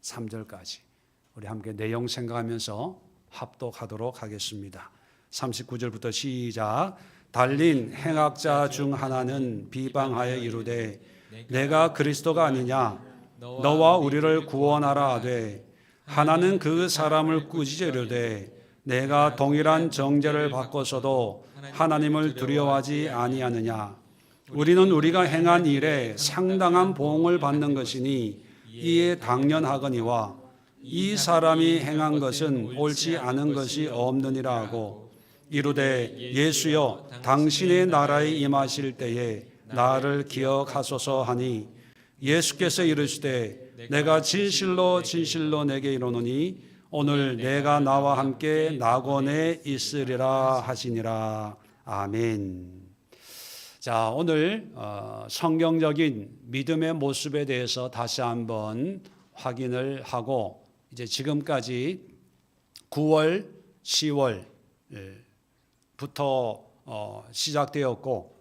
43절까지 우리 함께 내용 생각하면서 합독하도록 하겠습니다. 39절부터 시작. 달린 행악자 중 하나는 비방하여 이르되 내가 그리스도가 아니냐 너와 우리를 구원하라 하되 하나는 그 사람을 꾸짖어 이르되 내가 동일한 정죄를 받고서도 하나님을 두려워하지 아니하느냐 우리는 우리가 행한 일에 상당한 보응을 받는 것이니 이에 당연하거니와 이 사람이 행한 것은 옳지 않은 것이 없느니라 하고 이르되 예수여 당신의 나라에 임하실 때에 나를 기억하소서 하니 예수께서 이르시되 내가 진실로 진실로 내게 이르노니 오늘 내가 나와 함께 낙원에 있으리라 하시니라. 아멘. 자, 오늘 성경적인 믿음의 모습에 대해서 다시 한번 확인을 하고 이제 지금까지 9월, 10월부터 시작되었고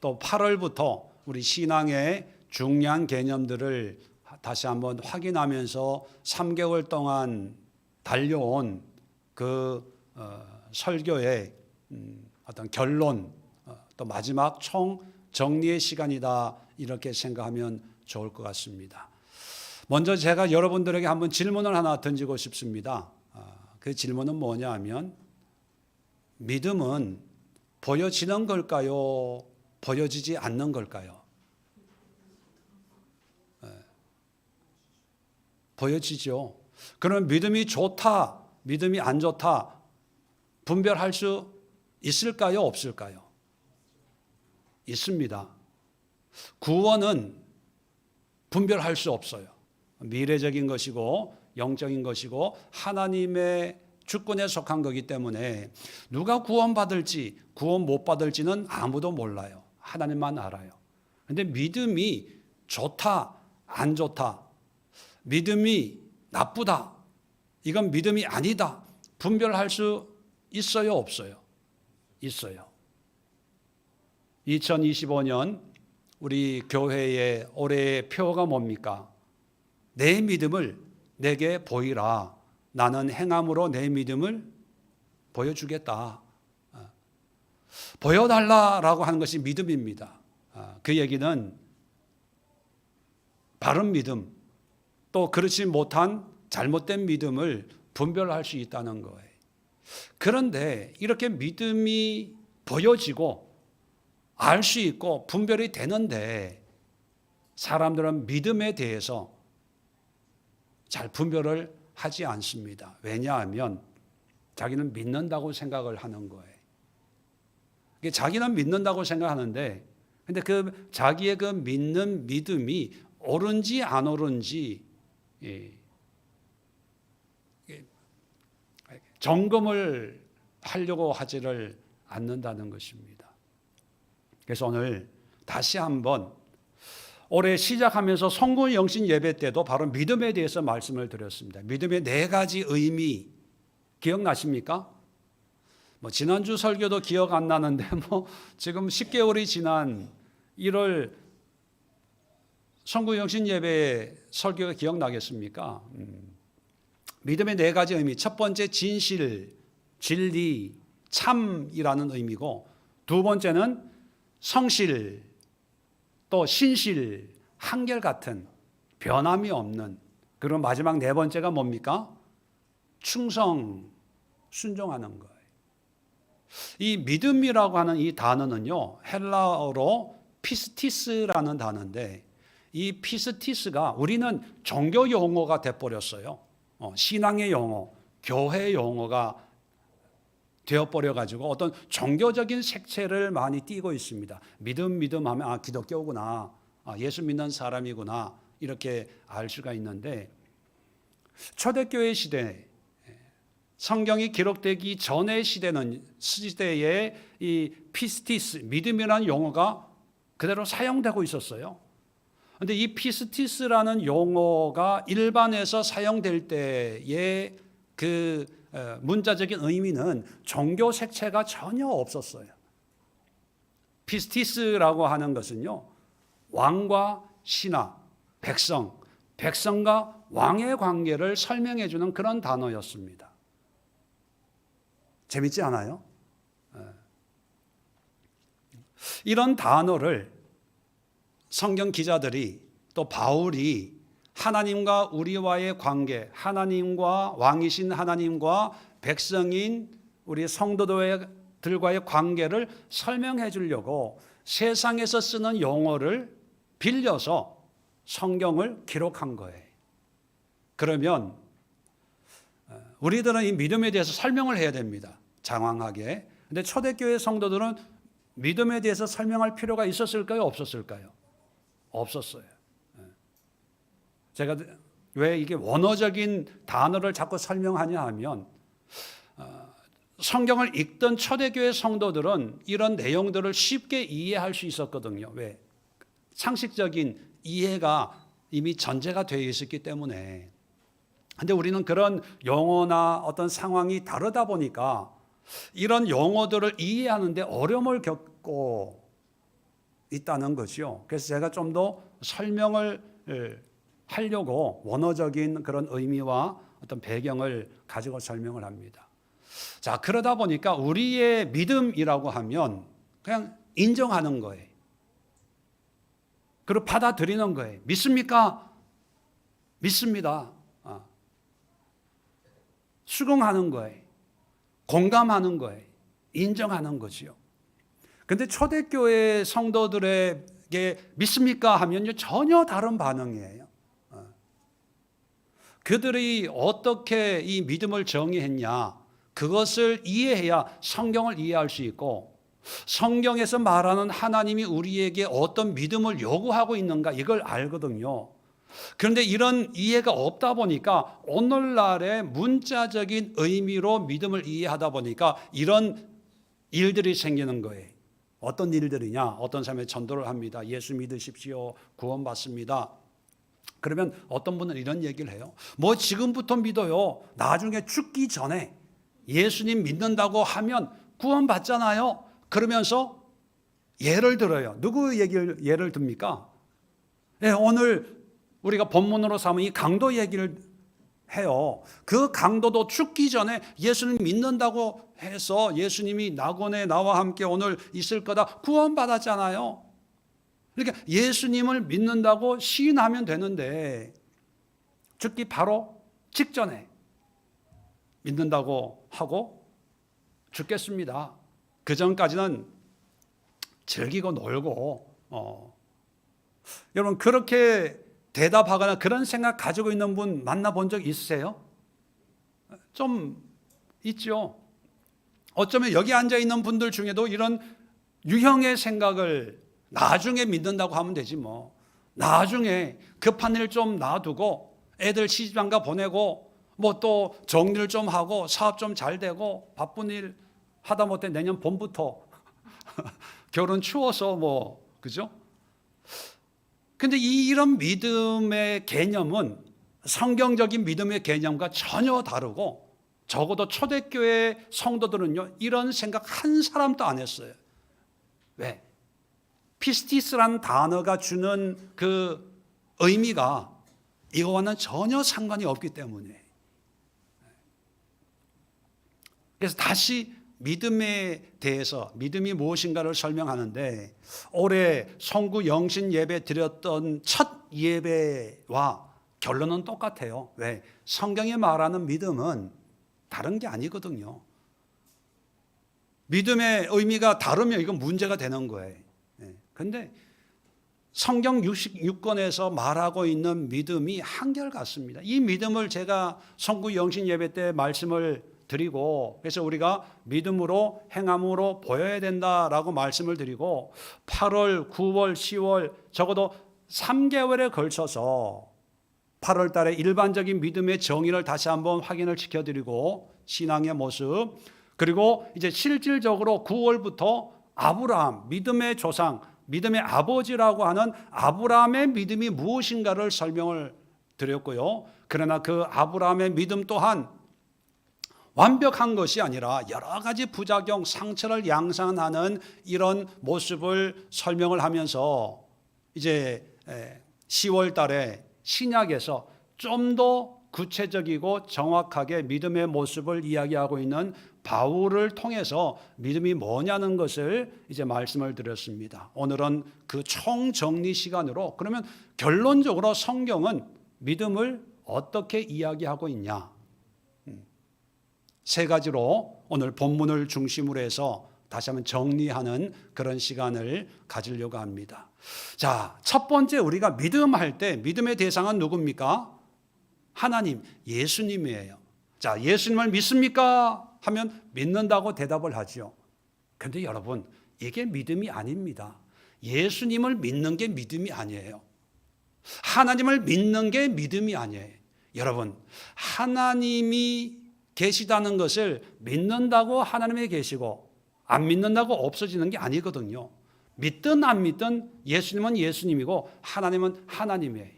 또 8월부터 우리 신앙의 중요한 개념들을 다시 한번 확인하면서 3개월 동안 달려온 그 설교의 어떤 결론 또 마지막 총 정리의 시간이다 이렇게 생각하면 좋을 것 같습니다. 먼저 제가 여러분들에게 한번 질문을 하나 던지고 싶습니다. 그 질문은 뭐냐 하면 믿음은 보여지는 걸까요? 보여지지 않는 걸까요? 보여지죠. 그러면 믿음이 좋다, 믿음이 안 좋다 분별할 수 있을까요? 없을까요? 있습니다. 구원은 분별할 수 없어요. 미래적인 것이고 영적인 것이고 하나님의 주권에 속한 거기 때문에 누가 구원받을지 구원 못 받을지는 아무도 몰라요. 하나님만 알아요. 그런데 믿음이 좋다, 안 좋다, 믿음이 나쁘다, 이건 믿음이 아니다 분별할 수 있어요, 없어요? 있어요. 2025년 우리 교회의 올해의 표가 뭡니까? 내 믿음을 내게 보이라. 나는 행함으로 내 믿음을 보여주겠다. 보여달라라고 하는 것이 믿음입니다. 그 얘기는 바른 믿음, 또 그렇지 못한 잘못된 믿음을 분별할 수 있다는 거예요. 그런데 이렇게 믿음이 보여지고 알 수 있고 분별이 되는데 사람들은 믿음에 대해서 잘 분별을 하지 않습니다. 왜냐하면 자기는 믿는다고 생각을 하는 거예요. 자기는 믿는다고 생각하는데 근데 그 자기의 그 믿는 믿음이 옳은지 안 옳은지 점검을 하려고 하지를 않는다는 것입니다. 그래서 오늘 다시 한번 올해 시작하면서 성공 영신 예배 때도 바로 믿음에 대해서 말씀을 드렸습니다. 믿음의 4가지 의미 기억나십니까? 지난주 설교도 기억 안 나는데 지금 10개월이 지난 1월 성공 영신 예배 설교가 기억나겠습니까? 믿음의 4가지 의미. 첫 번째 진실, 진리, 참이라는 의미고 두 번째는 성실, 또 신실, 한결같은 변함이 없는. 그리고 마지막 4번째가 뭡니까? 충성, 순종하는 거예요. 이 믿음이라고 하는 이 단어는요, 헬라어로 피스티스라는 단어인데 이 피스티스가 우리는 종교 용어가 돼버렸어요. 신앙의 용어, 교회 용어가 되어버려가지고 어떤 종교적인 색채를 많이 띠고 있습니다. 믿음 하면 기독교구나, 예수 믿는 사람이구나 이렇게 알 수가 있는데 초대교회 시대, 성경이 기록되기 전의 시대에 이 피스티스, 믿음이라는 용어가 그대로 사용되고 있었어요. 그런데 이 피스티스라는 용어가 일반에서 사용될 때의 그 문자적인 의미는 종교 색채가 전혀 없었어요. 피스티스라고 하는 것은요, 왕과 신하, 백성, 백성과 왕의 관계를 설명해 주는 그런 단어였습니다. 재밌지 않아요? 이런 단어를 성경 기자들이 또 바울이 하나님과 우리와의 관계, 하나님과 왕이신 하나님과 백성인 우리 성도들과의 관계를 설명해 주려고 세상에서 쓰는 용어를 빌려서 성경을 기록한 거예요. 그러면 우리들은 이 믿음에 대해서 설명을 해야 됩니다. 장황하게. 근데 초대교회 성도들은 믿음에 대해서 설명할 필요가 있었을까요? 없었을까요? 없었어요. 제가 왜 이게 원어적인 단어를 자꾸 설명하냐 하면 성경을 읽던 초대교회 성도들은 이런 내용들을 쉽게 이해할 수 있었거든요. 왜? 상식적인 이해가 이미 전제가 되어 있었기 때문에. 근데 우리는 그런 용어나 어떤 상황이 다르다 보니까 이런 용어들을 이해하는데 어려움을 겪고 있다는 거죠. 그래서 제가 좀 더 설명을 하려고 원어적인 그런 의미와 어떤 배경을 가지고 설명을 합니다. 자, 그러다 보니까 우리의 믿음이라고 하면 그냥 인정하는 거예요. 그리고 받아들이는 거예요. 믿습니까? 믿습니다. 수긍하는 거예요. 공감하는 거예요. 인정하는 거지요. 근데 초대교회 성도들에게 믿습니까? 하면요, 전혀 다른 반응이에요. 그들이 어떻게 이 믿음을 정의했냐, 그것을 이해해야 성경을 이해할 수 있고, 성경에서 말하는 하나님이 우리에게 어떤 믿음을 요구하고 있는가, 이걸 알거든요. 그런데 이런 이해가 없다 보니까 오늘날의 문자적인 의미로 믿음을 이해하다 보니까 이런 일들이 생기는 거예요. 어떤 일들이냐? 어떤 사람이 전도를 합니다. 예수 믿으십시오. 구원받습니다. 그러면 어떤 분은 이런 얘기를 해요. 뭐 지금부터 믿어요. 나중에 죽기 전에 예수님 믿는다고 하면 구원받잖아요. 그러면서 예를 들어요. 누구 예를 듭니까? 네, 오늘 우리가 본문으로 삼은 이 강도 얘기를 해요. 그 강도도 죽기 전에 예수님 믿는다고 해서 예수님이 낙원에 나와 함께 오늘 있을 거다 구원받았잖아요. 그러니까 예수님을 믿는다고 시인하면 되는데 죽기 바로 직전에 믿는다고 하고 죽겠습니다. 그 전까지는 즐기고 놀고 여러분 그렇게 대답하거나 그런 생각 가지고 있는 분 만나본 적 있으세요? 좀 있죠. 어쩌면 여기 앉아 있는 분들 중에도 이런 유형의 생각을 나중에 믿는다고 하면 되지 뭐. 나중에 급한 일 좀 놔두고 애들 시집장가 보내고 뭐 또 정리를 좀 하고 사업 좀 잘 되고 바쁜 일 하다못해 내년 봄부터 결혼 추워서 뭐 그죠? 근데 이런 믿음의 개념은 성경적인 믿음의 개념과 전혀 다르고 적어도 초대교회 성도들은요 이런 생각 한 사람도 안 했어요. 왜? 피스티스라는 단어가 주는 그 의미가 이거와는 전혀 상관이 없기 때문에. 그래서 다시 믿음에 대해서 믿음이 무엇인가를 설명하는데 올해 성구 영신 예배 드렸던 첫 예배와 결론은 똑같아요. 왜? 성경이 말하는 믿음은 다른 게 아니거든요. 믿음의 의미가 다르면 이건 문제가 되는 거예요. 그런데 성경 66권에서 말하고 있는 믿음이 한결같습니다. 이 믿음을 제가 성구 영신 예배 때 말씀을 드리고 그래서 우리가 믿음으로 행함으로 보여야 된다라고 말씀을 드리고 8월, 9월, 10월 적어도 3개월에 걸쳐서 8월 달에 일반적인 믿음의 정의를 다시 한번 확인을 시켜드리고 신앙의 모습 그리고 이제 실질적으로 9월부터 아브라함, 믿음의 조상, 믿음의 아버지라고 하는 아브라함의 믿음이 무엇인가를 설명을 드렸고요. 그러나 그 아브라함의 믿음 또한 완벽한 것이 아니라 여러 가지 부작용, 상처를 양산하는 이런 모습을 설명을 하면서 이제 10월 달에 신약에서 좀 더 구체적이고 정확하게 믿음의 모습을 이야기하고 있는 바울을 통해서 믿음이 뭐냐는 것을 이제 말씀을 드렸습니다. 오늘은 그 총정리 시간으로 그러면 결론적으로 성경은 믿음을 어떻게 이야기하고 있냐? 세 가지로 오늘 본문을 중심으로 해서 다시 한번 정리하는 그런 시간을 가지려고 합니다. 자, 첫 번째 우리가 믿음할 때 믿음의 대상은 누굽니까? 하나님, 예수님이에요. 자, 예수님을 믿습니까? 하면 믿는다고 대답을 하죠. 그런데 여러분, 이게 믿음이 아닙니다. 예수님을 믿는 게 믿음이 아니에요. 하나님을 믿는 게 믿음이 아니에요. 여러분, 하나님이 계시다는 것을 믿는다고 하나님이 계시고 안 믿는다고 없어지는 게 아니거든요. 믿든 안 믿든 예수님은 예수님이고 하나님은 하나님이에요.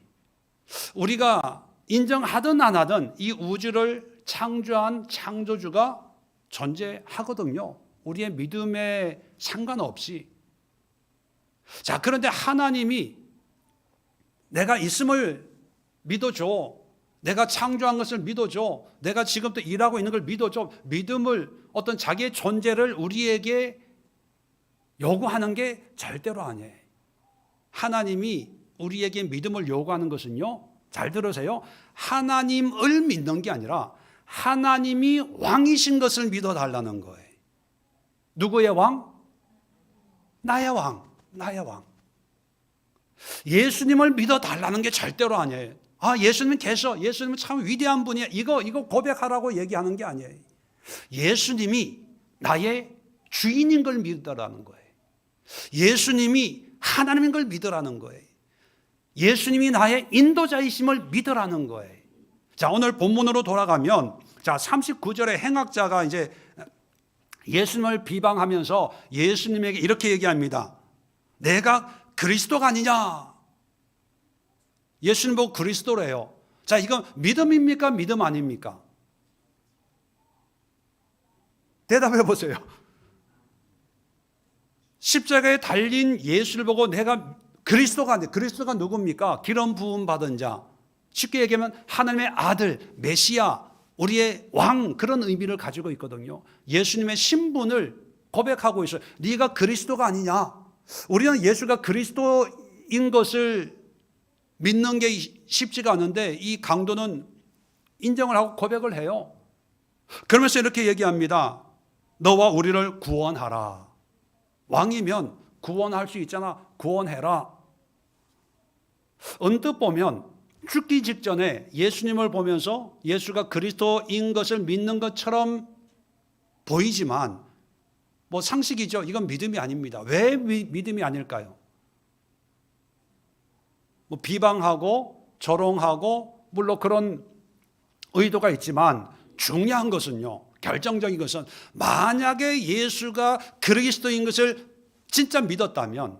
우리가 인정하든 안 하든 이 우주를 창조한 창조주가 존재하거든요. 우리의 믿음에 상관없이. 자, 그런데 하나님이 내가 있음을 믿어줘. 내가 창조한 것을 믿어줘. 내가 지금도 일하고 있는 걸 믿어줘. 믿음을, 어떤 자기의 존재를 우리에게 요구하는 게 절대로 아니에요. 하나님이 우리에게 믿음을 요구하는 것은요, 잘 들으세요. 하나님을 믿는 게 아니라 하나님이 왕이신 것을 믿어달라는 거예요. 누구의 왕? 나의 왕. 나의 왕. 예수님을 믿어달라는 게 절대로 아니에요. 아, 예수님은 계셔. 예수님은 참 위대한 분이야. 이거 고백하라고 얘기하는 게 아니에요. 예수님이 나의 주인인 걸 믿으라는 거예요. 예수님이 하나님인 걸 믿으라는 거예요. 예수님이 나의 인도자이심을 믿으라는 거예요. 자, 오늘 본문으로 돌아가면, 자, 39절에 행악자가 이제 예수님을 비방하면서 예수님에게 이렇게 얘기합니다. 내가 그리스도가 아니냐? 예수님 보고 그리스도래요. 자, 이건 믿음입니까? 믿음 아닙니까? 대답해 보세요. 십자가에 달린 예수를 보고 내가 그리스도가 아니에요. 그리스도가 누굽니까? 기름 부음 받은 자. 쉽게 얘기하면 하나님의 아들, 메시아, 우리의 왕, 그런 의미를 가지고 있거든요. 예수님의 신분을 고백하고 있어요. 네가 그리스도가 아니냐? 우리는 예수가 그리스도인 것을 믿는 게 쉽지가 않은데 이 강도는 인정을 하고 고백을 해요. 그러면서 이렇게 얘기합니다. 너와 우리를 구원하라. 왕이면 구원할 수 있잖아. 구원해라. 언뜻 보면 죽기 직전에 예수님을 보면서 예수가 그리스도인 것을 믿는 것처럼 보이지만 뭐 상식이죠. 이건 믿음이 아닙니다. 왜 믿음이 아닐까요? 뭐 비방하고 조롱하고 물론 그런 의도가 있지만 중요한 것은요, 결정적인 것은 만약에 예수가 그리스도인 것을 진짜 믿었다면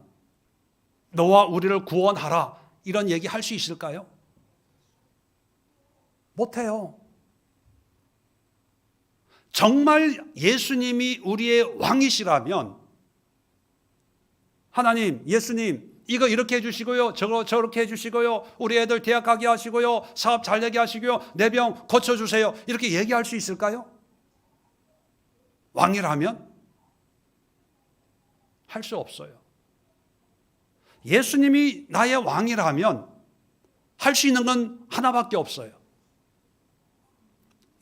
너와 우리를 구원하라 이런 얘기 할 수 있을까요? 못해요. 정말 예수님이 우리의 왕이시라면 하나님, 예수님 이거 이렇게 해주시고요, 저거 저렇게 해주시고요, 우리 애들 대학 가게 하시고요, 사업 잘 되게 하시고요, 내 병 고쳐주세요 이렇게 얘기할 수 있을까요? 왕이라면 할 수 없어요. 예수님이 나의 왕이라면 할 수 있는 건 하나밖에 없어요.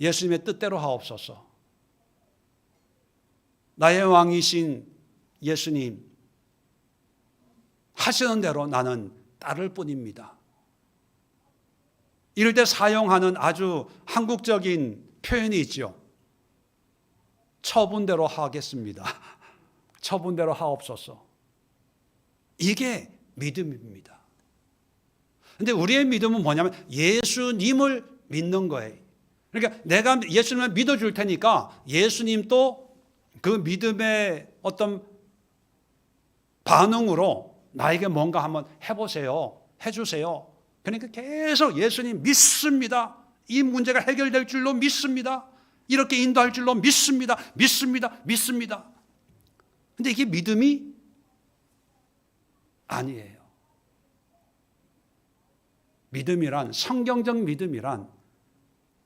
예수님의 뜻대로 하옵소서. 나의 왕이신 예수님 하시는 대로 나는 따를 뿐입니다. 이럴 때 사용하는 아주 한국적인 표현이 있죠. 처분대로 하겠습니다. 처분대로 하옵소서. 이게 믿음입니다. 그런데 우리의 믿음은 뭐냐면 예수님을 믿는 거예요. 그러니까 내가 예수님을 믿어줄 테니까 예수님도 그 믿음의 어떤 반응으로 나에게 뭔가 한번 해보세요. 해주세요. 그러니까 계속 예수님 믿습니다. 이 문제가 해결될 줄로 믿습니다. 이렇게 인도할 줄로 믿습니다. 믿습니다. 믿습니다. 근데 이게 믿음이 아니에요. 믿음이란, 성경적 믿음이란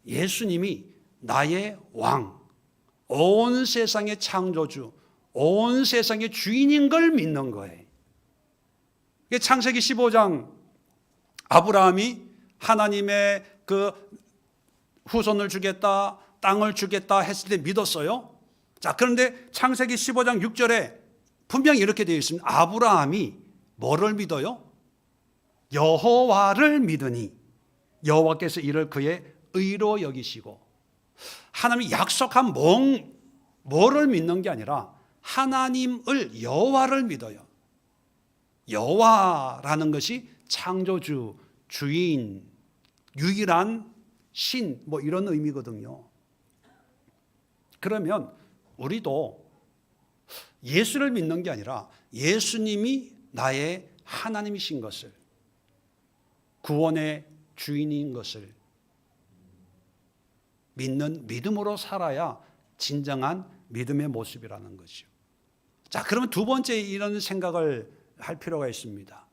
예수님이 나의 왕, 온 세상의 창조주, 온 세상의 주인인 걸 믿는 거예요. 창세기 15장 아브라함이 하나님의 그 후손을 주겠다, 땅을 주겠다 했을 때 믿었어요. 자, 그런데 창세기 15장 6절에 분명히 이렇게 되어 있습니다. 아브라함이 뭐를 믿어요? 여호와를 믿으니 여호와께서 이를 그의 의로 여기시고, 하나님이 약속한 뭐를 믿는 게 아니라 하나님을, 여호와를 믿어요. 여호와라는 것이 창조주, 주인, 유일한 신, 뭐 이런 의미거든요. 그러면 우리도 예수를 믿는 게 아니라 예수님이 나의 하나님이신 것을, 구원의 주인인 것을 믿는 믿음으로 살아야 진정한 믿음의 모습이라는 거죠. 자, 그러면 두 번째 이런 생각을 할 필요가 있습니다.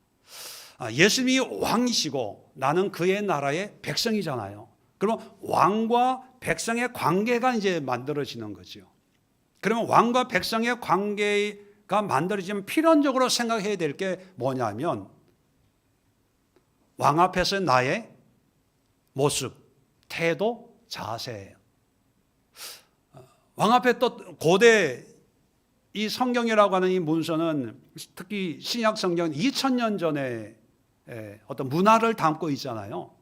예수님이 왕이시고 나는 그의 나라의 백성이잖아요. 그러면 왕과 백성의 관계가 이제 만들어지는 거죠. 그러면 왕과 백성의 관계가 만들어지면 필연적으로 생각해야 될 게 뭐냐면, 왕 앞에서 나의 모습, 태도, 자세예요. 왕 앞에 또 고대 이 성경이라고 하는 이 문서는, 특히 신약 성경은 2000년 전에 어떤 문화를 담고 있잖아요.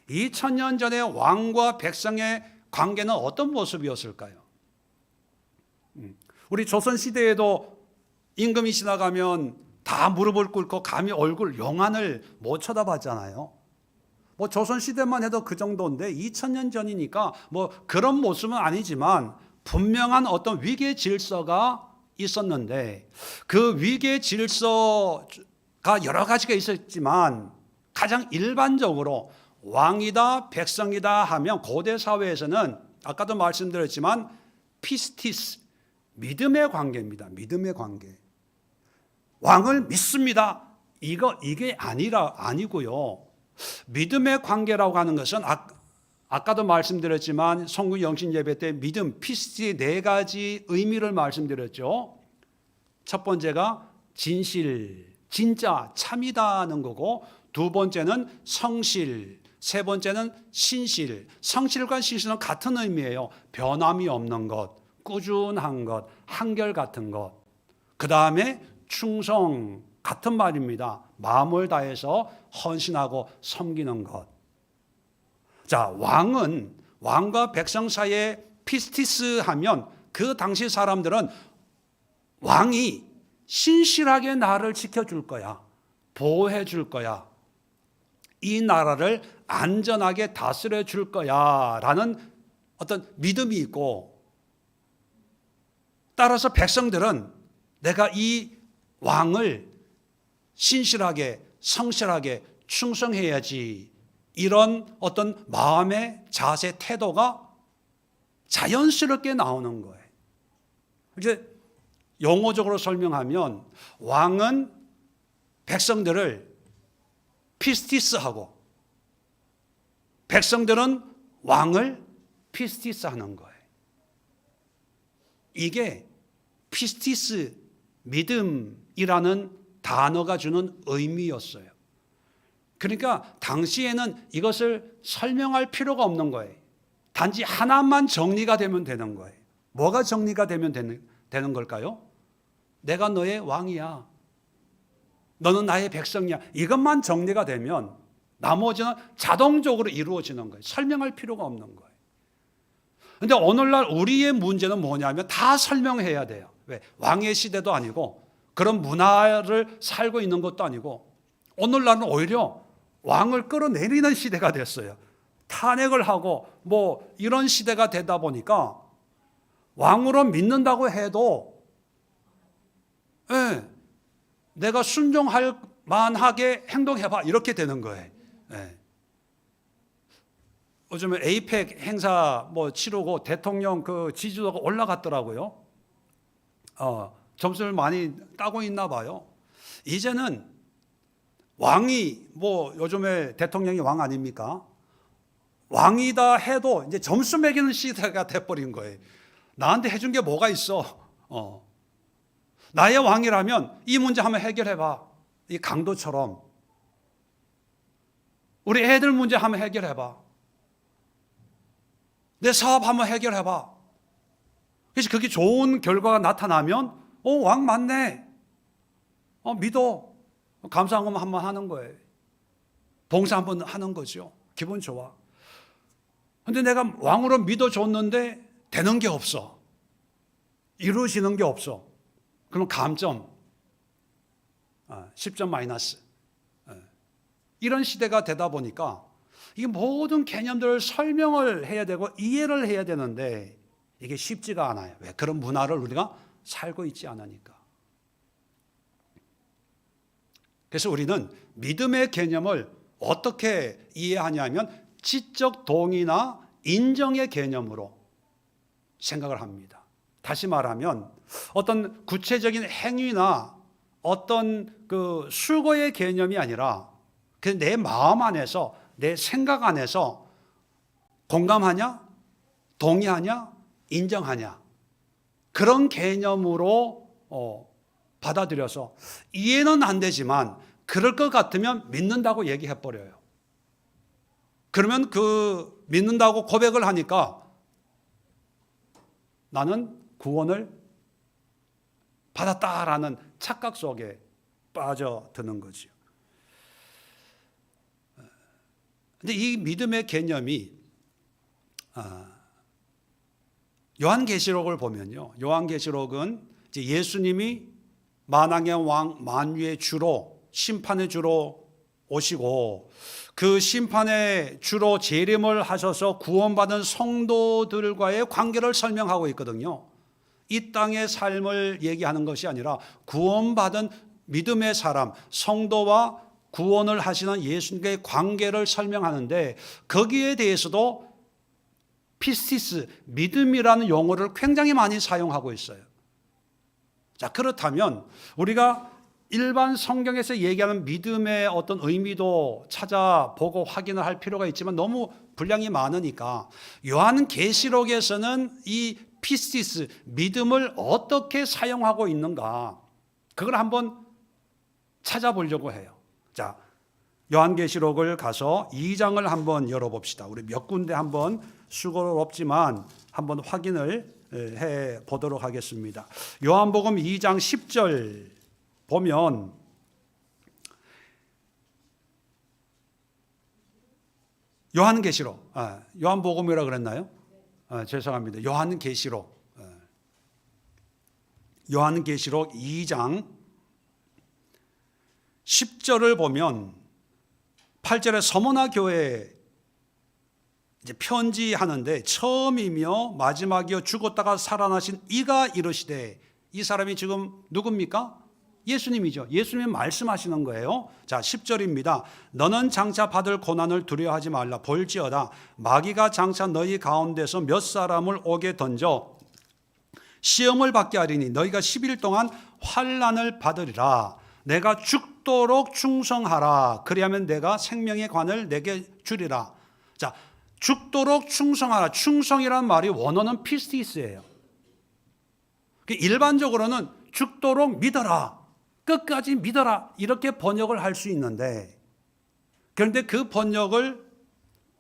2000년 전에 왕과 백성의 관계는 어떤 모습이었을까요? 우리 조선시대에도 임금이 지나가면 다 무릎을 꿇고 감히 얼굴, 용안을 못 쳐다봤잖아요. 뭐 조선시대만 해도 그 정도인데 2000년 전이니까 뭐 그런 모습은 아니지만 분명한 어떤 위계 질서가 있었는데, 그 위계 질서가 여러 가지가 있었지만 가장 일반적으로 왕이다, 백성이다 하면 고대 사회에서는 아까도 말씀드렸지만 피스티스, 믿음의 관계입니다. 믿음의 관계. 왕을 믿습니다. 이게 아니고요. 믿음의 관계라고 하는 것은 아까도 말씀드렸지만 성구 영신 예배 때 믿음, 피스티의 네 가지 의미를 말씀드렸죠. 첫 번째가 진실, 진짜, 참이다는 거고, 두 번째는 성실, 세 번째는 신실. 성실과 신실은 같은 의미예요. 변함이 없는 것, 꾸준한 것, 한결같은 것. 그 다음에 충성, 같은 말입니다. 마음을 다해서 헌신하고 섬기는 것. 자, 왕과 백성 사이에 피스티스 하면 그 당시 사람들은 왕이 신실하게 나를 지켜줄 거야, 보호해 줄 거야, 이 나라를 안전하게 다스려 줄 거야 라는 어떤 믿음이 있고, 따라서 백성들은 내가 이 왕을 신실하게, 성실하게 충성해야지, 이런 어떤 마음의 자세, 태도가 자연스럽게 나오는 거예요. 이제 용어적으로 설명하면 왕은 백성들을 피스티스하고 백성들은 왕을 피스티스하는 거예요. 이게 피스티스, 믿음이라는 단어가 주는 의미였어요. 그러니까 당시에는 이것을 설명할 필요가 없는 거예요. 단지 하나만 정리가 되면 되는 거예요. 뭐가 정리가 되면 되는 걸까요? 내가 너의 왕이야, 너는 나의 백성이야, 이것만 정리가 되면 나머지는 자동적으로 이루어지는 거예요. 설명할 필요가 없는 거예요. 그런데 오늘날 우리의 문제는 뭐냐면 다 설명해야 돼요. 왜? 왕의 시대도 아니고 그런 문화를 살고 있는 것도 아니고, 오늘날은 오히려 왕을 끌어내리는 시대가 됐어요. 탄핵을 하고 뭐 이런 시대가 되다 보니까 왕으로 믿는다고 해도 내가 순종할 만하게 행동해봐, 이렇게 되는 거예요. 요즘에 에이펙 행사 뭐 치르고 대통령 그 지지도가 올라갔더라고요. 점수를 많이 따고 있나 봐요. 이제는 왕이 뭐 요즘에 대통령이 왕 아닙니까? 왕이다 해도 이제 점수 매기는 시대가 돼버린 거예요. 나한테 해준 게 뭐가 있어? 나의 왕이라면 이 문제 한번 해결해봐. 이 강도처럼. 우리 애들 문제 한번 해결해봐. 내 사업 한번 해결해봐. 그래서 그게 좋은 결과가 나타나면 왕 맞네. 믿어. 감사한 거 한번 하는 거예요. 봉사 한번 하는 거죠. 기분 좋아. 근데 내가 왕으로 믿어줬는데 되는 게 없어. 이루어지는 게 없어. 그럼 감점 10점 마이너스. 이런 시대가 되다 보니까 이 모든 개념들을 설명을 해야 되고 이해를 해야 되는데 이게 쉽지가 않아요. 왜? 그런 문화를 우리가 살고 있지 않으니까. 그래서 우리는 믿음의 개념을 어떻게 이해하냐면 지적 동의나 인정의 개념으로 생각을 합니다. 다시 말하면 어떤 구체적인 행위나 어떤 그 수고의 개념이 아니라 내 마음 안에서 내 생각 안에서 공감하냐, 동의하냐, 인정하냐 그런 개념으로 받아들여서 이해는 안 되지만 그럴 것 같으면 믿는다고 얘기해 버려요. 그러면 그 믿는다고 고백을 하니까 나는 구원을 받았다라는 착각 속에 빠져드는 거죠. 근데 이 믿음의 개념이 요한계시록을 보면요. 요한계시록은 이제 예수님이 만왕의 왕 만유의 주로 심판의 주로 오시고 그 심판의 주로 재림을 하셔서 구원받은 성도들과의 관계를 설명하고 있거든요. 이 땅의 삶을 얘기하는 것이 아니라 구원받은 믿음의 사람, 성도와 구원을 하시는 예수님과의 관계를 설명하는데 거기에 대해서도 피스티스, 믿음이라는 용어를 굉장히 많이 사용하고 있어요. 자, 그렇다면 우리가 일반 성경에서 얘기하는 믿음의 어떤 의미도 찾아보고 확인을 할 필요가 있지만 너무 분량이 많으니까 요한계시록에서는 이 피스티스, 믿음을 어떻게 사용하고 있는가 그걸 한번 찾아보려고 해요. 자, 요한계시록을 가서 2장을 한번 열어봅시다. 우리 몇 군데 한번 수고롭지만 한번 확인을 해 보도록 하겠습니다. 요한복음 2장 10절 보면 요한계시록, 요한복음이라 그랬나요? 죄송합니다. 요한계시록 2장 10절을 보면 8절에 서머나 교회에 이제 편지하는데 처음이며 마지막이요 죽었다가 살아나신 이가 이르시되 이 사람이 지금 누굽니까? 예수님이죠. 예수님이 말씀하시는 거예요. 자, 10절입니다. 너는 장차 받을 고난을 두려워하지 말라. 볼지어다 마귀가 장차 너희 가운데서 몇 사람을 오게 던져 시험을 받게 하리니 너희가 10일 동안 환난을 받으리라. 내가 죽도록 충성하라. 그리하면 내가 생명의 관을 내게 주리라. 자, 죽도록 충성하라. 충성이란 말이 원어는 피스티스예요. 일반적으로는 죽도록 믿어라. 끝까지 믿어라. 이렇게 번역을 할 수 있는데 그런데 그 번역을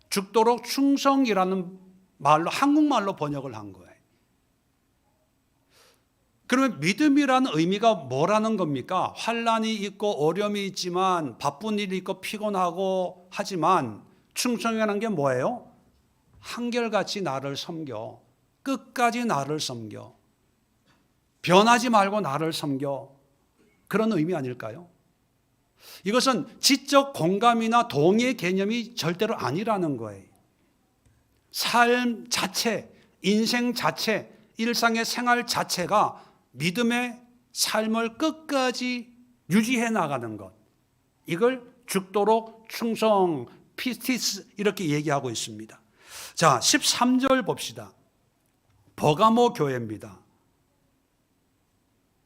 죽도록 충성이라는 말로 한국말로 번역을 한 거예요. 그러면 믿음이라는 의미가 뭐라는 겁니까? 환난이 있고 어려움이 있지만 바쁜 일이 있고 피곤하고 하지만 충성이라는 게 뭐예요? 한결같이 나를 섬겨. 끝까지 나를 섬겨. 변하지 말고 나를 섬겨. 그런 의미 아닐까요? 이것은 지적 공감이나 동의의 개념이 절대로 아니라는 거예요. 삶 자체, 인생 자체, 일상의 생활 자체가 믿음의 삶을 끝까지 유지해 나가는 것. 이걸 죽도록 충성, 피스티스 이렇게 얘기하고 있습니다. 자, 13절 봅시다. 버가모 교회입니다.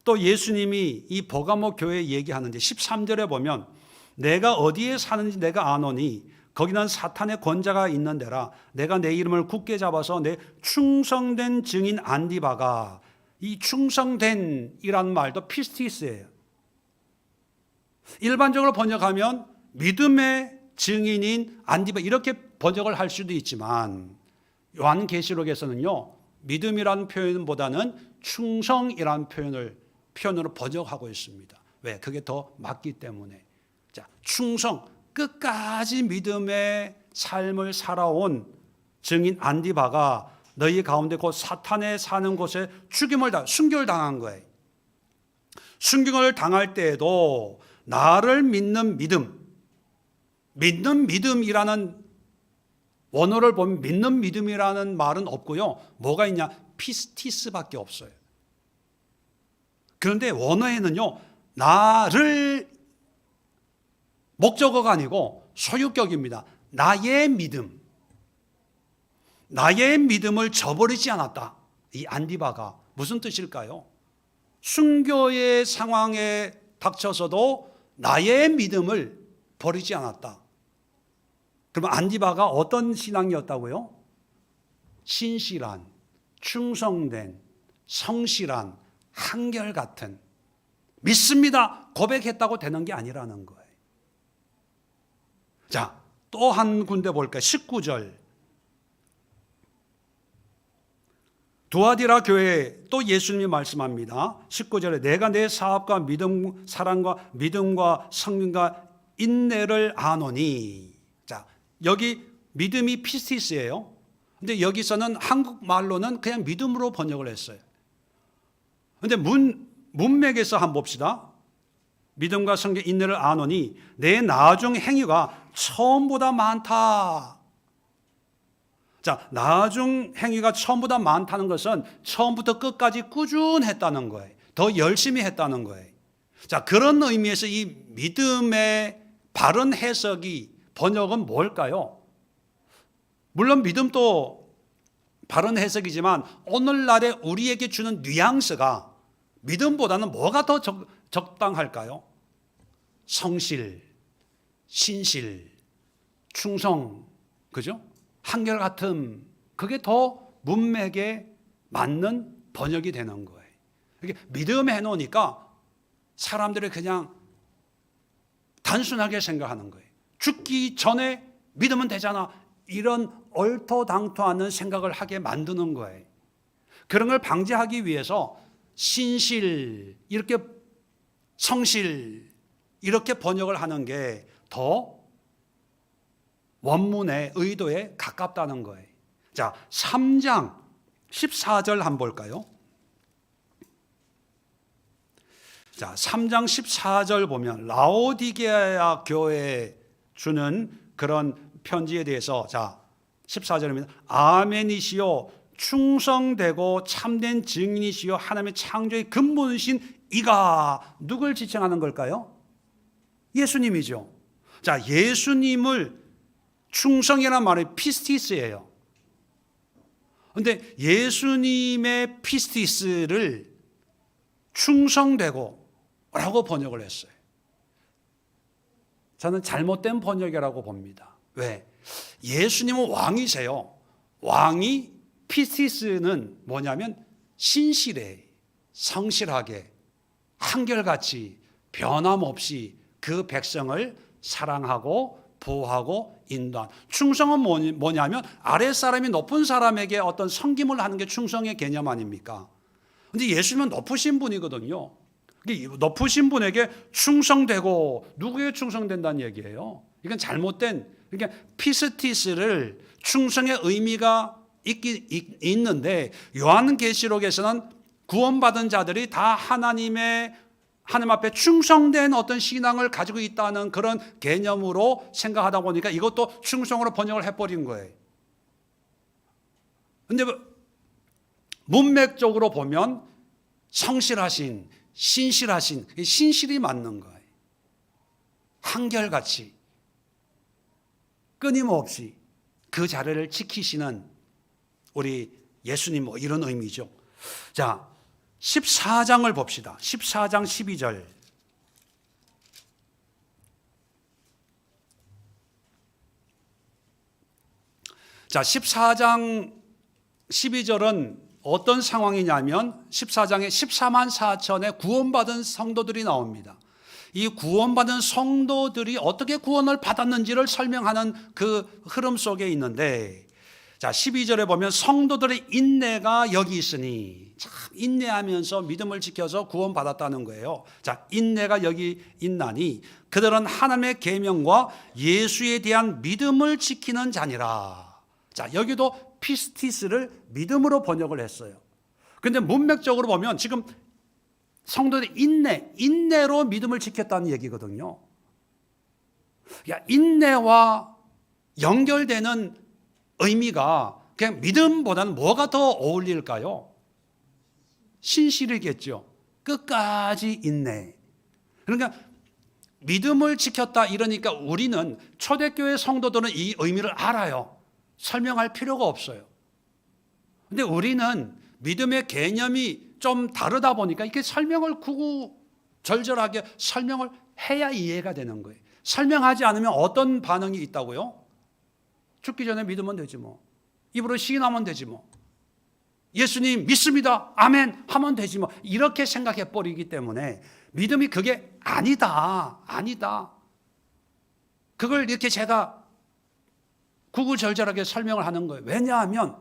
또 예수님이 이 버가모 교회 얘기하는데 13절에 보면 내가 어디에 사는지 내가 아노니 거기는 사탄의 권자가 있는 데라. 내가 내 이름을 굳게 잡아서 내 충성된 증인 안디바가, 이 충성된이란 말도 피스티스예요. 일반적으로 번역하면 믿음의 증인인 안디바 이렇게 번역을 할 수도 있지만 요한계시록에서는요, 믿음이라는 표현보다는 충성이라는 표현으로 번역하고 있습니다. 왜? 그게 더 맞기 때문에. 자, 충성, 끝까지 믿음의 삶을 살아온 증인 안디바가 너희 가운데 곧 사탄에 사는 곳에 순교를 당한 거예요. 순교를 당할 때에도 나를 믿는 믿음이라는 원어를 보면 믿는 믿음이라는 말은 없고요. 뭐가 있냐? 피스티스밖에 없어요. 그런데 원어에는요, 나를 목적어가 아니고 소유격입니다. 나의 믿음을 저버리지 않았다. 이 안디바가 무슨 뜻일까요? 순교의 상황에 닥쳐서도 나의 믿음을 버리지 않았다. 그러면 안디바가 어떤 신앙이었다고요? 신실한, 충성된, 성실한, 한결같은, 믿습니다 고백했다고 되는 게 아니라는 거예요. 자, 또 한 군데 볼까요? 19절. 두아디라 교회에 또 예수님이 말씀합니다. 19절에 내가 내 사업과 사랑과 믿음과 성령과 인내를 아노니. 자, 여기 믿음이 피스티스예요. 근데 여기서는 한국말로는 그냥 믿음으로 번역을 했어요. 근데 문맥에서 한번 봅시다. 믿음과 성령 인내를 아노니 내 나중 행위가 처음보다 많다. 자, 나중 행위가 처음보다 많다는 것은 처음부터 끝까지 꾸준했다는 거예요. 더 열심히 했다는 거예요. 자, 그런 의미에서 이 믿음의 바른 해석이 번역은 뭘까요? 물론 믿음도 바른 해석이지만 오늘날에 우리에게 주는 뉘앙스가 믿음보다는 뭐가 더 적당할까요? 성실, 신실, 충성, 그죠? 한결같음, 그게 더 문맥에 맞는 번역이 되는 거예요. 이게 믿음 해놓으니까 사람들이 그냥 단순하게 생각하는 거예요. 죽기 전에 믿으면 되잖아. 이런 얼토당토하는 생각을 하게 만드는 거예요. 그런 걸 방지하기 위해서 신실, 이렇게 성실, 이렇게 번역을 하는 게 더 원문의 의도에 가깝다는 거예요. 자, 3장 14절 한번 볼까요? 자, 3장 14절 보면 라오디게아 교회에 주는 그런 편지에 대해서, 자, 14절입니다. 아멘이시요 충성되고 참된 증인이시요 하나님의 창조의 근본이신 이가, 누굴 지칭하는 걸까요? 예수님이죠. 자, 예수님을, 충성이라는 말이 피스티스예요. 그런데 예수님의 피스티스를 충성되고 라고 번역을 했어요. 저는 잘못된 번역이라고 봅니다. 왜? 예수님은 왕이세요. 왕이, 피스티스는 뭐냐면 신실해, 성실하게, 한결같이, 변함없이 그 백성을 사랑하고 보호하고 인도한. 충성은 뭐냐면 아랫사람이 높은 사람에게 어떤 섬김을 하는 게 충성의 개념 아닙니까? 근데 예수님은 높으신 분이거든요. 높으신 분에게 충성되고, 누구에게 충성된다는 얘기예요? 이건 잘못된, 그러니까 피스티스를, 충성의 의미가 있는데 요한계시록에서는 구원받은 자들이 다 하나님 앞에 충성된 어떤 신앙을 가지고 있다는 그런 개념으로 생각하다 보니까 이것도 충성으로 번역을 해버린 거예요. 그런데 문맥적으로 보면 성실하신, 신실하신, 신실이 맞는 거예요. 한결같이, 끊임없이 그 자리를 지키시는 우리 예수님, 뭐 이런 의미죠. 자, 14장을 봅시다. 14장 12절. 자, 14장 12절은 어떤 상황이냐면 14장에 14만 4천의 구원받은 성도들이 나옵니다. 이 구원받은 성도들이 어떻게 구원을 받았는지를 설명하는 그 흐름 속에 있는데, 자, 12절에 보면 성도들의 인내가 여기 있으니, 참 인내하면서 믿음을 지켜서 구원받았다는 거예요. 자, 인내가 여기 있나니 그들은 하나님의 계명과 예수에 대한 믿음을 지키는 자니라. 자, 여기도 피스티스를 믿음으로 번역을 했어요. 그런데 문맥적으로 보면 지금 성도들의 인내로 믿음을 지켰다는 얘기거든요. 인내와 연결되는 의미가 그냥 믿음보다는 뭐가 더 어울릴까요? 신실이겠죠. 끝까지 인내. 그러니까 믿음을 지켰다 이러니까 우리는 초대교회 성도들은 이 의미를 알아요. 설명할 필요가 없어요. 근데 우리는 믿음의 개념이 좀 다르다 보니까 이렇게 설명을 구구절절하게 설명을 해야 이해가 되는 거예요. 설명하지 않으면 어떤 반응이 있다고요? 죽기 전에 믿으면 되지 뭐. 입으로 시인하면 되지 뭐. 예수님 믿습니다. 아멘 하면 되지 뭐. 이렇게 생각해 버리기 때문에 믿음이 그게 아니다. 그걸 이렇게 제가 구구절절하게 설명을 하는 거예요. 왜냐하면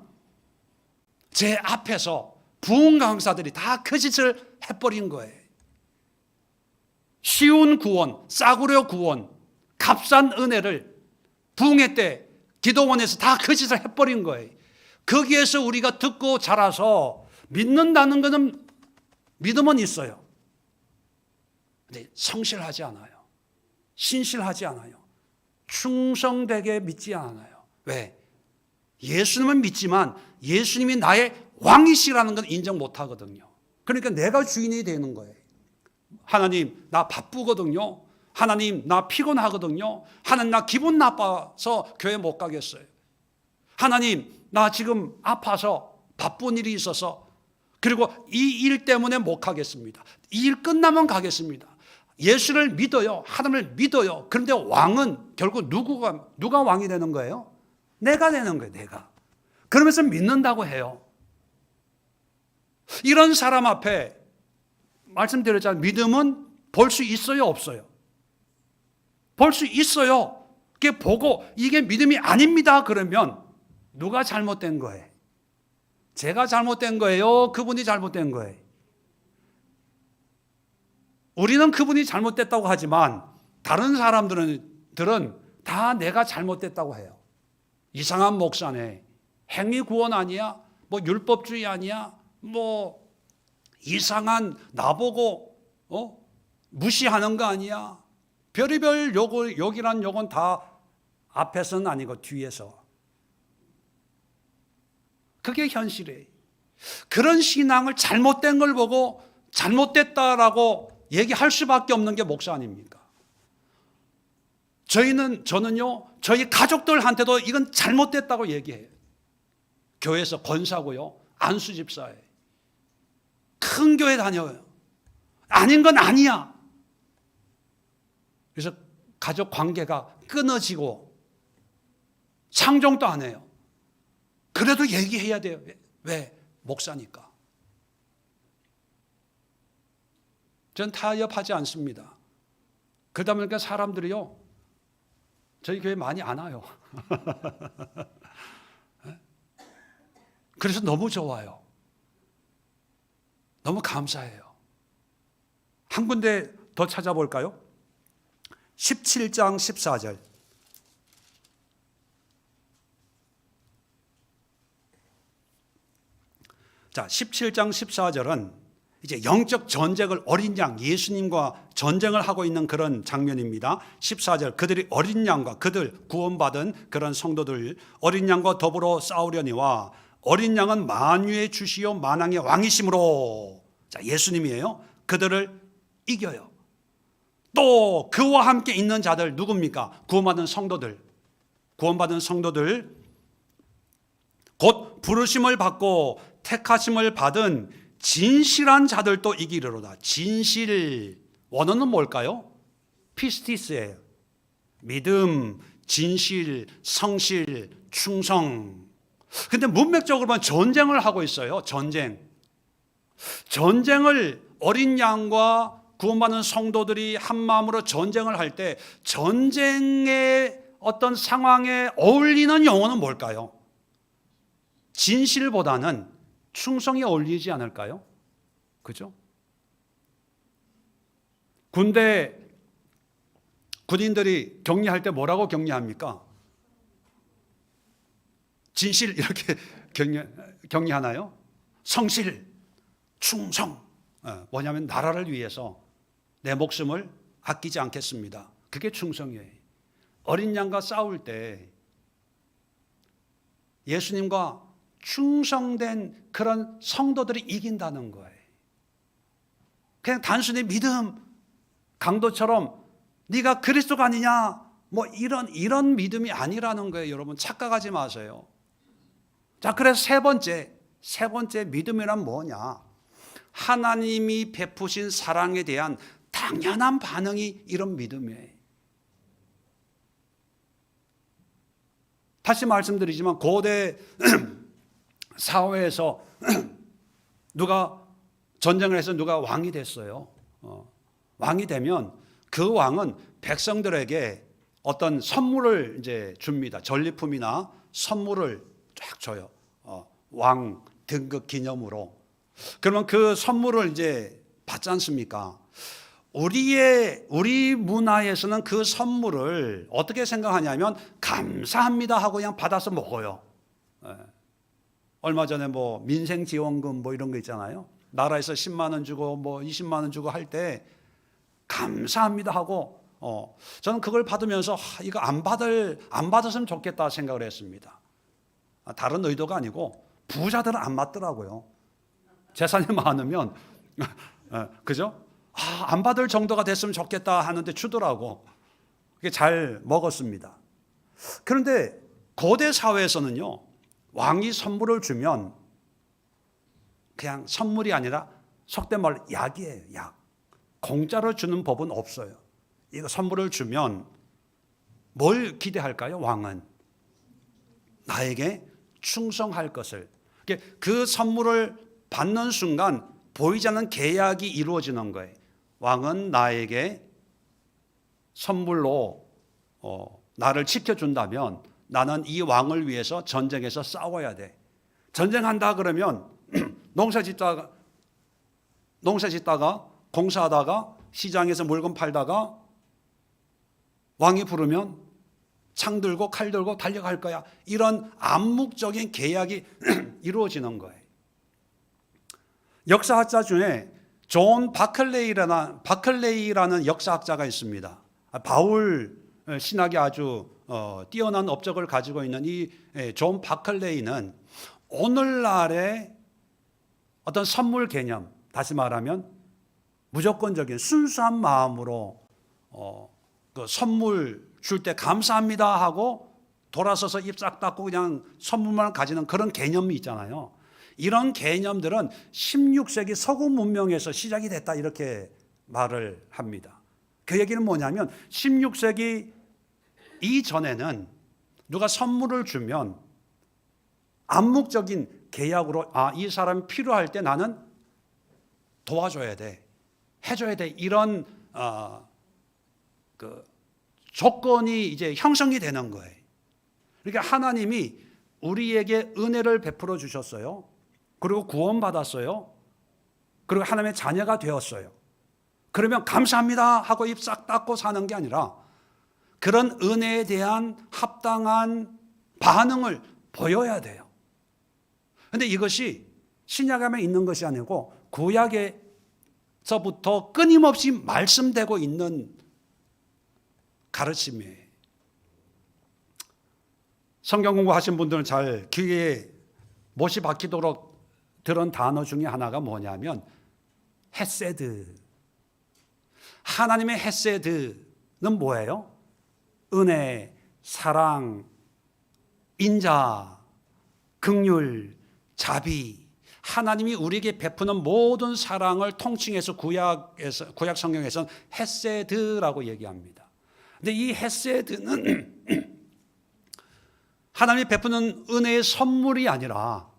제 앞에서 부흥 강사들이 다 그 짓을 해버린 거예요. 쉬운 구원, 싸구려 구원, 값싼 은혜를 부흥회 때 기도원에서 다 그 짓을 해버린 거예요. 거기에서 우리가 듣고 자라서 믿는다는 것은 믿음은 있어요. 근데 성실하지 않아요. 신실하지 않아요. 충성되게 믿지 않아요. 왜? 예수님은 믿지만 예수님이 나의 왕이시라는 건 인정 못 하거든요. 그러니까 내가 주인이 되는 거예요. 하나님, 나 바쁘거든요. 하나님, 나 피곤하거든요. 하나님, 나 기분 나빠서 교회 못 가겠어요. 하나님, 나 지금 아파서 바쁜 일이 있어서, 그리고 이 일 때문에 못 가겠습니다. 이 일 끝나면 가겠습니다. 예수를 믿어요. 하나님을 믿어요. 그런데 왕은 결국 누가 왕이 되는 거예요? 내가 되는 거예요. 내가. 그러면서 믿는다고 해요. 이런 사람 앞에 말씀드렸잖아요. 믿음은 볼 수 있어요, 없어요? 볼 수 있어요. 그게 보고 이게 믿음이 아닙니다 그러면 누가 잘못된 거예요? 제가 잘못된 거예요? 그분이 잘못된 거예요? 우리는 그분이 잘못됐다고 하지만 다른 사람들은 다 내가 잘못됐다고 해요. 이상한 목사네. 행위 구원 아니야? 뭐 율법주의 아니야? 뭐 이상한 나보고 무시하는 거 아니야? 별의별 욕이란 욕은 다 앞에서는 아니고 뒤에서. 그게 현실이에요. 그런 신앙을 잘못된 걸 보고 잘못됐다라고 얘기할 수밖에 없는 게 목사 아닙니까? 저는요, 저희 가족들한테도 이건 잘못됐다고 얘기해요. 교회에서 권사고요, 안수 집사예요. 큰 교회 다녀요. 아닌 건 아니야. 그래서 가족 관계가 끊어지고 상종도 안 해요. 그래도 얘기해야 돼요. 왜? 목사니까. 전 타협하지 않습니다. 그러다 보니까 사람들이요, 저희 교회 많이 안 와요. 그래서 너무 좋아요. 너무 감사해요. 한 군데 더 찾아볼까요? 17장 14절. 자, 17장 14절은 이제 영적 전쟁을 어린 양, 예수님과 전쟁을 하고 있는 그런 장면입니다. 14절, 그들이 어린 양과 그들 구원받은 그런 성도들, 어린 양과 더불어 싸우려니와 어린 양은 만유의 주시요 만왕의 왕이심으로, 자, 예수님이에요. 그들을 이겨요. 또 그와 함께 있는 자들 누굽니까? 구원받은 성도들, 곧 부르심을 받고 택하심을 받은 진실한 자들도 이기리로다. 진실, 원어는 뭘까요? 피스티스예요. 믿음, 진실, 성실, 충성. 근데 문맥적으로만 전쟁을 하고 있어요. 전쟁을 어린 양과 구원받는 성도들이 한 마음으로 전쟁을 할 때 전쟁의 어떤 상황에 어울리는 용어는 뭘까요? 진실보다는 충성이 어울리지 않을까요? 그죠? 군인들이 격리할 때 뭐라고 격리합니까? 진실 이렇게 격리하나요? 성실, 충성. 뭐냐면 나라를 위해서 내 목숨을 아끼지 않겠습니다. 그게 충성이에요. 어린 양과 싸울 때 예수님과 충성된 그런 성도들이 이긴다는 거예요. 그냥 단순히 믿음 강도처럼 네가 그리스도가 아니냐 뭐 이런 믿음이 아니라는 거예요. 여러분 착각하지 마세요. 자, 그래서 세 번째 믿음이란 뭐냐? 하나님이 베푸신 사랑에 대한 당연한 반응이 이런 믿음이에요. 다시 말씀드리지만 고대 사회에서 누가 전쟁을 해서 누가 왕이 됐어요. 왕이 되면 그 왕은 백성들에게 어떤 선물을 이제 줍니다. 전리품이나 선물을 쫙 줘요. 왕 등극 기념으로. 그러면 그 선물을 이제 받지 않습니까? 우리 문화에서는 그 선물을 어떻게 생각하냐면 감사합니다 하고 그냥 받아서 먹어요. 얼마 전에 뭐 민생지원금 뭐 이런 거 있잖아요. 나라에서 10만 원 주고 뭐 20만 원 주고 할 때 감사합니다 하고 저는 그걸 받으면서 이거 안 받았으면 좋겠다 생각을 했습니다. 다른 의도가 아니고 부자들은 안 맞더라고요. 재산이 많으면 그죠? 안 받을 정도가 됐으면 좋겠다 하는데 주더라고. 그게 잘 먹었습니다. 그런데 고대 사회에서는요, 왕이 선물을 주면 그냥 선물이 아니라 속된 말로 약이에요. 약. 공짜로 주는 법은 없어요. 이거 선물을 주면 뭘 기대할까요? 왕은 나에게 충성할 것을. 그 선물을 받는 순간 보이지 않는 계약이 이루어지는 거예요. 왕은 나에게 선물로 나를 지켜준다면 나는 이 왕을 위해서 전쟁에서 싸워야 돼. 전쟁한다 그러면 농사 짓다가 공사하다가 시장에서 물건 팔다가 왕이 부르면 창 들고 칼 들고 달려갈 거야. 이런 암묵적인 계약이 이루어지는 거예요. 역사학자 중에 존 바클레이라는 역사학자가 있습니다. 바울 신학에 아주 뛰어난 업적을 가지고 있는 이 존 바클레이는 오늘날의 어떤 선물 개념, 다시 말하면 무조건적인 순수한 마음으로 그 선물 줄 때 감사합니다 하고 돌아서서 입 싹 닫고 그냥 선물만 가지는 그런 개념이 있잖아요. 이런 개념들은 16세기 서구 문명에서 시작이 됐다 이렇게 말을 합니다. 그 얘기는 뭐냐면 16세기 이전에는 누가 선물을 주면 암묵적인 계약으로 이 사람이 필요할 때 나는 도와줘야 돼, 해줘야 돼 이런 그 조건이 이제 형성이 되는 거예요. 그러니까 하나님이 우리에게 은혜를 베풀어 주셨어요. 그리고 구원받았어요. 그리고 하나님의 자녀가 되었어요. 그러면 감사합니다 하고 입 싹 닫고 사는 게 아니라 그런 은혜에 대한 합당한 반응을 보여야 돼요. 그런데 이것이 신약에 있는 것이 아니고 구약에서부터 끊임없이 말씀되고 있는 가르침이에요. 성경 공부하신 분들은 잘 귀에 못이 박히도록 들은 단어 중에 하나가 뭐냐면 헤세드. 하나님의 헤세드는 뭐예요? 은혜, 사랑, 인자, 긍휼, 자비. 하나님이 우리에게 베푸는 모든 사랑을 통칭해서 구약 성경에서는 헤세드라고 얘기합니다. 근데 이 헤세드는 하나님이 베푸는 은혜의 선물이 아니라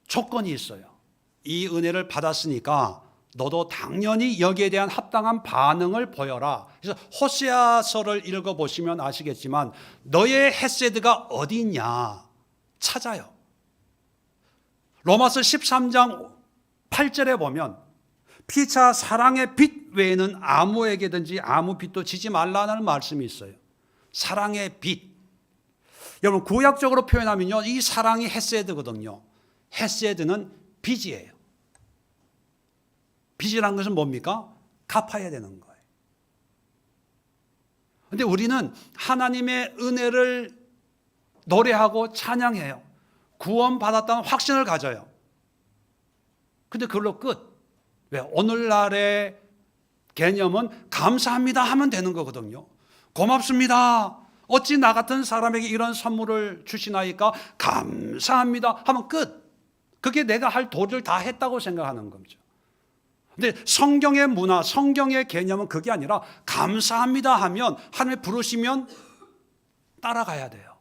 조건이 있어요. 이 은혜를 받았으니까 너도 당연히 여기에 대한 합당한 반응을 보여라. 그래서 호세아서를 읽어보시면 아시겠지만 너의 헤세드가 어디 있냐 찾아요. 로마서 13장 8절에 보면 피차 사랑의 빛 외에는 아무에게든지 아무 빚도 지지 말라는 말씀이 있어요. 사랑의 빛. 여러분 구약적으로 표현하면요, 이 사랑이 헤세드거든요. 헤세드는 빚이에요. 빚이라는 것은 뭡니까? 갚아야 되는 거예요. 그런데 우리는 하나님의 은혜를 노래하고 찬양해요. 구원받았다는 확신을 가져요. 근데 그걸로 끝. 왜? 오늘날의 개념은 감사합니다 하면 되는 거거든요. 고맙습니다. 어찌 나 같은 사람에게 이런 선물을 주시나이까 감사합니다 하면 끝. 그게 내가 할 도리를 다 했다고 생각하는 거죠. 근데 성경의 문화, 성경의 개념은 그게 아니라 감사합니다 하면 하나님이 부르시면 따라가야 돼요.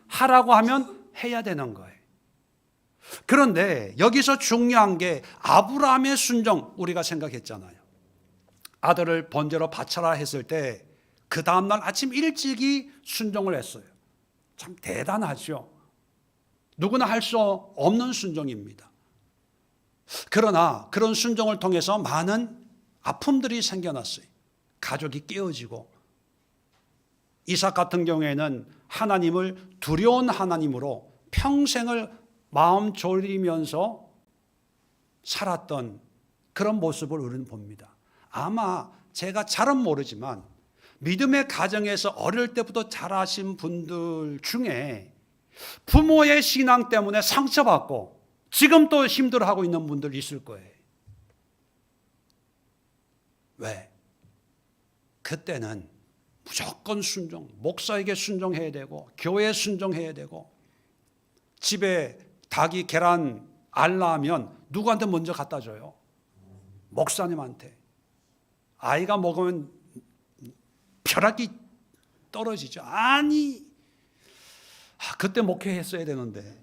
하라고 하면 해야 되는 거예요. 그런데 여기서 중요한 게 아브라함의 순종, 우리가 생각했잖아요. 아들을 번제로 바쳐라 했을 때 그 다음날 아침 일찍이 순종을 했어요. 참 대단하죠. 누구나 할 수 없는 순종입니다. 그러나 그런 순종을 통해서 많은 아픔들이 생겨났어요. 가족이 깨어지고, 이삭 같은 경우에는 하나님을 두려운 하나님으로 평생을 마음 졸이면서 살았던 그런 모습을 우리는 봅니다. 아마 제가 잘은 모르지만 믿음의 가정에서 어릴 때부터 자라신 분들 중에 부모의 신앙 때문에 상처받고 지금 또 힘들어하고 있는 분들 있을 거예요. 왜? 그때는 무조건 순종, 목사에게 순종해야 되고 교회에 순종해야 되고, 집에 닭이 계란 알라면 누구한테 먼저 갖다 줘요? 목사님한테. 아이가 먹으면 벼락이 떨어지죠. 아니, 그때 목회했어야 되는데.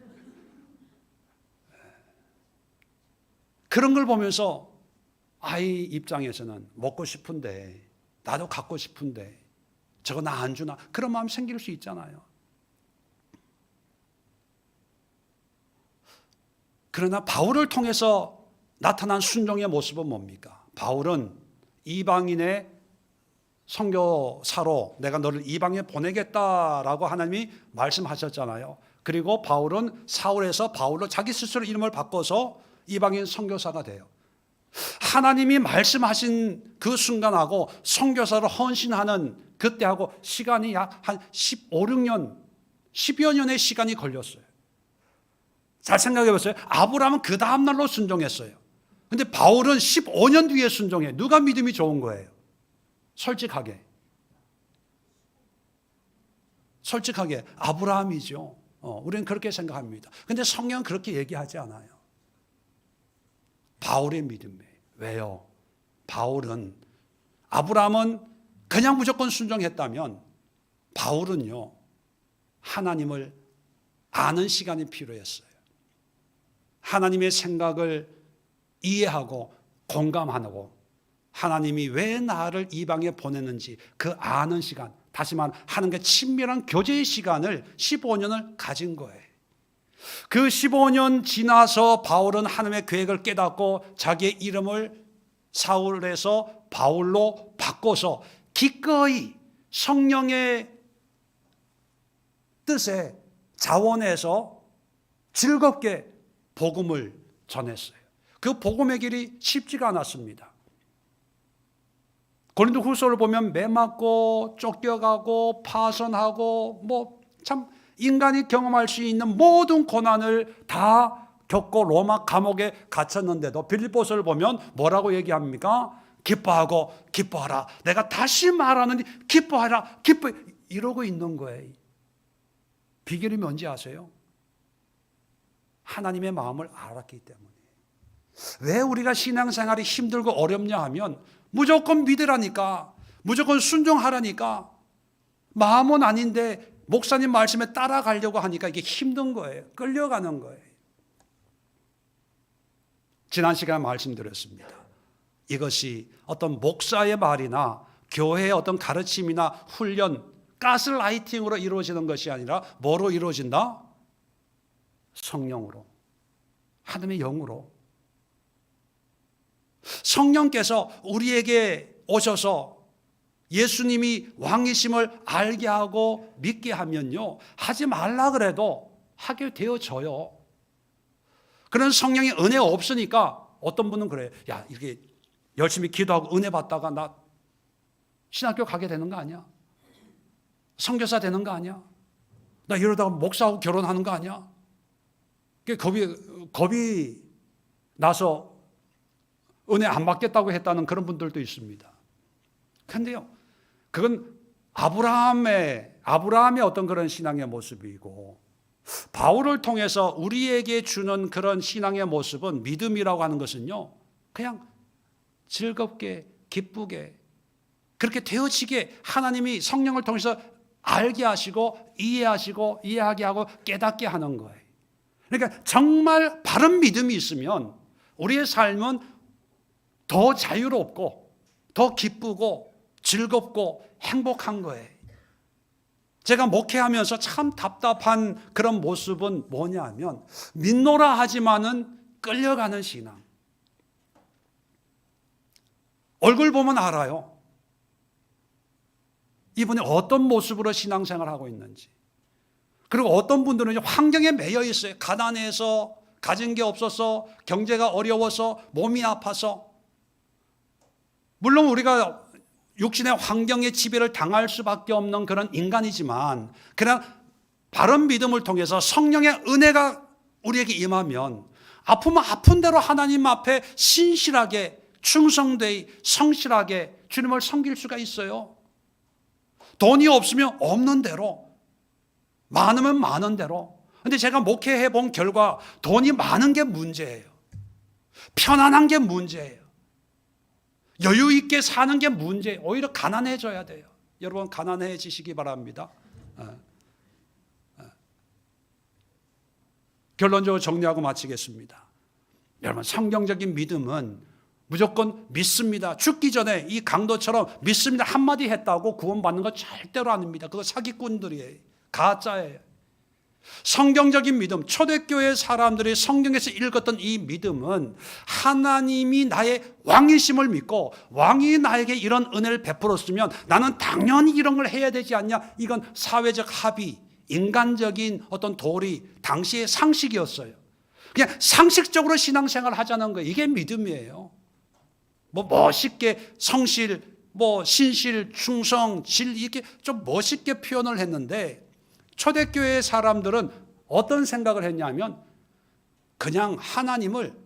그런 걸 보면서 아이 입장에서는 먹고 싶은데, 나도 갖고 싶은데 저거 나 안 주나, 그런 마음 생길 수 있잖아요. 그러나 바울을 통해서 나타난 순종의 모습은 뭡니까? 바울은 이방인의 선교사로 내가 너를 이방에 보내겠다라고 하나님이 말씀하셨잖아요. 그리고 바울은 사울에서 바울로 자기 스스로 이름을 바꿔서 이방인 선교사가 돼요. 하나님이 말씀하신 그 순간하고 선교사로 헌신하는 그때하고 시간이 약 한 15, 16년, 10여 년의 시간이 걸렸어요. 잘 생각해 보세요. 아브라함은 그 다음날로 순종했어요. 근데 바울은 15년 뒤에 순종해. 누가 믿음이 좋은 거예요? 솔직하게 아브라함이죠. 우리는 그렇게 생각합니다. 근데 성경은 그렇게 얘기하지 않아요. 바울의 믿음이에요. 왜요? 아브라함은 그냥 무조건 순종했다면 바울은요, 하나님을 아는 시간이 필요했어요. 하나님의 생각을 이해하고 공감하고 하나님이 왜 나를 이방에 보냈는지 그 아는 시간, 다시 말하면 하나님과 친밀한 교제의 시간을 15년을 가진 거예요. 그 15년 지나서 바울은 하나님의 계획을 깨닫고 자기의 이름을 사울에서 바울로 바꿔서 기꺼이 성령의 뜻에 자원해서 즐겁게 복음을 전했어요. 그 복음의 길이 쉽지가 않았습니다. 고린도 후서를 보면 매맞고 쫓겨가고 파선하고 참 인간이 경험할 수 있는 모든 고난을 다 겪고 로마 감옥에 갇혔는데도 빌립보서를 보면 뭐라고 얘기합니까? 기뻐하고 기뻐하라. 내가 다시 말하느니 기뻐하라. 기뻐, 이러고 있는 거예요. 비결이 뭔지 아세요? 하나님의 마음을 알았기 때문에. 왜 우리가 신앙생활이 힘들고 어렵냐 하면 무조건 믿으라니까, 무조건 순종하라니까, 마음은 아닌데 목사님 말씀에 따라가려고 하니까 이게 힘든 거예요. 끌려가는 거예요. 지난 시간에 말씀드렸습니다. 이것이 어떤 목사의 말이나 교회의 어떤 가르침이나 훈련, 가스라이팅으로 이루어지는 것이 아니라 뭐로 이루어진다? 성령으로, 하나님의 영으로. 성령께서 우리에게 오셔서 예수님이 왕이심을 알게 하고 믿게 하면요, 하지 말라 그래도 하게 되어져요. 그런 성령의 은혜 없으니까 어떤 분은 그래요. 야, 이렇게 열심히 기도하고 은혜 받다가 나 신학교 가게 되는 거 아니야? 선교사 되는 거 아니야? 나 이러다가 목사하고 결혼하는 거 아니야? 겁이 나서 은혜 안 받겠다고 했다는 그런 분들도 있습니다. 그런데요, 그건 아브라함의 어떤 그런 신앙의 모습이고, 바울을 통해서 우리에게 주는 그런 신앙의 모습은, 믿음이라고 하는 것은요, 그냥 즐겁게 기쁘게 그렇게 되어지게 하나님이 성령을 통해서 알게 하시고 이해하게 하고 깨닫게 하는 거예요. 그러니까 정말 바른 믿음이 있으면 우리의 삶은 더 자유롭고 더 기쁘고 즐겁고 행복한 거예요. 제가 목회하면서 참 답답한 그런 모습은 뭐냐면, 믿노라 하지만은 끌려가는 신앙. 얼굴 보면 알아요. 이분이 어떤 모습으로 신앙생활을 하고 있는지. 그리고 어떤 분들은 환경에 매여 있어요. 가난해서, 가진 게 없어서, 경제가 어려워서, 몸이 아파서. 물론 우리가 육신의 환경의 지배를 당할 수밖에 없는 그런 인간이지만, 그냥 바른 믿음을 통해서 성령의 은혜가 우리에게 임하면 아프면 아픈 대로 하나님 앞에 신실하게, 충성되이, 성실하게 주님을 섬길 수가 있어요. 돈이 없으면 없는 대로, 많으면 많은 대로. 근데 제가 목회해 본 결과 돈이 많은 게 문제예요. 편안한 게 문제예요. 여유 있게 사는 게 문제예요. 오히려 가난해져야 돼요. 여러분, 가난해지시기 바랍니다. 결론적으로 정리하고 마치겠습니다. 여러분, 성경적인 믿음은 무조건 믿습니다, 죽기 전에 이 강도처럼 믿습니다 한마디 했다고 구원받는 거 절대로 아닙니다. 그거 사기꾼들이에요. 가짜예요. 성경적인 믿음, 초대교회 사람들이 성경에서 읽었던 이 믿음은 하나님이 나의 왕이심을 믿고 왕이 나에게 이런 은혜를 베풀었으면 나는 당연히 이런 걸 해야 되지 않냐. 이건 사회적 합의, 인간적인 어떤 도리, 당시의 상식이었어요. 그냥 상식적으로 신앙생활을 하자는 거예요. 이게 믿음이에요. 멋있게 성실, 신실, 충성, 질, 이렇게 좀 멋있게 표현을 했는데, 초대교회 사람들은 어떤 생각을 했냐면, 그냥 하나님을,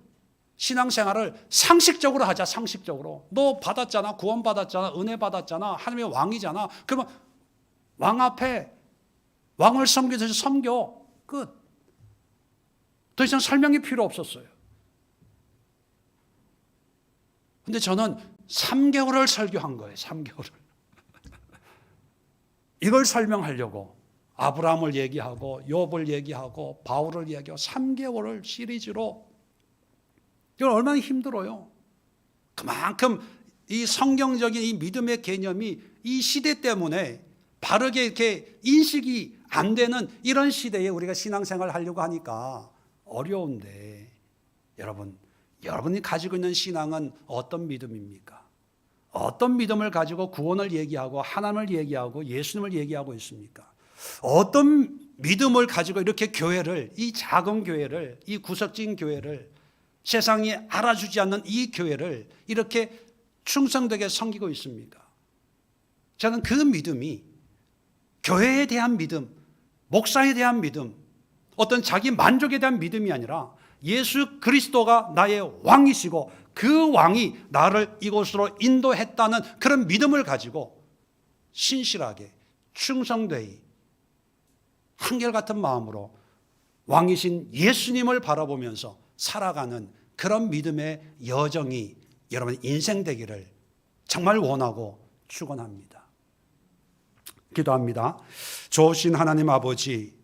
신앙생활을 상식적으로 하자. 상식적으로. 너 받았잖아, 구원 받았잖아, 은혜 받았잖아, 하나님의 왕이잖아. 그러면 왕 앞에 왕을 섬기듯이 섬겨. 끝. 더 이상 설명이 필요 없었어요. 근데 저는 3개월을 설교한 거예요. 3개월을. 이걸 설명하려고 아브라함을 얘기하고 욥을 얘기하고 바울을 얘기하고 3개월을 시리즈로. 이건 얼마나 힘들어요. 그만큼 이 성경적인 이 믿음의 개념이 이 시대 때문에 바르게 이렇게 인식이 안 되는 이런 시대에 우리가 신앙생활을 하려고 하니까 어려운데, 여러분이 가지고 있는 신앙은 어떤 믿음입니까? 어떤 믿음을 가지고 구원을 얘기하고 하나님을 얘기하고 예수님을 얘기하고 있습니까? 어떤 믿음을 가지고 이렇게 교회를, 이 작은 교회를, 이 구석진 교회를, 세상이 알아주지 않는 이 교회를 이렇게 충성되게 섬기고 있습니까? 저는 그 믿음이 교회에 대한 믿음, 목사에 대한 믿음, 어떤 자기 만족에 대한 믿음이 아니라 예수 그리스도가 나의 왕이시고 그 왕이 나를 이곳으로 인도했다는 그런 믿음을 가지고 신실하게, 충성되이, 한결같은 마음으로 왕이신 예수님을 바라보면서 살아가는 그런 믿음의 여정이 여러분의 인생 되기를 정말 원하고 축원합니다. 기도합니다. 좋으신 하나님 아버지,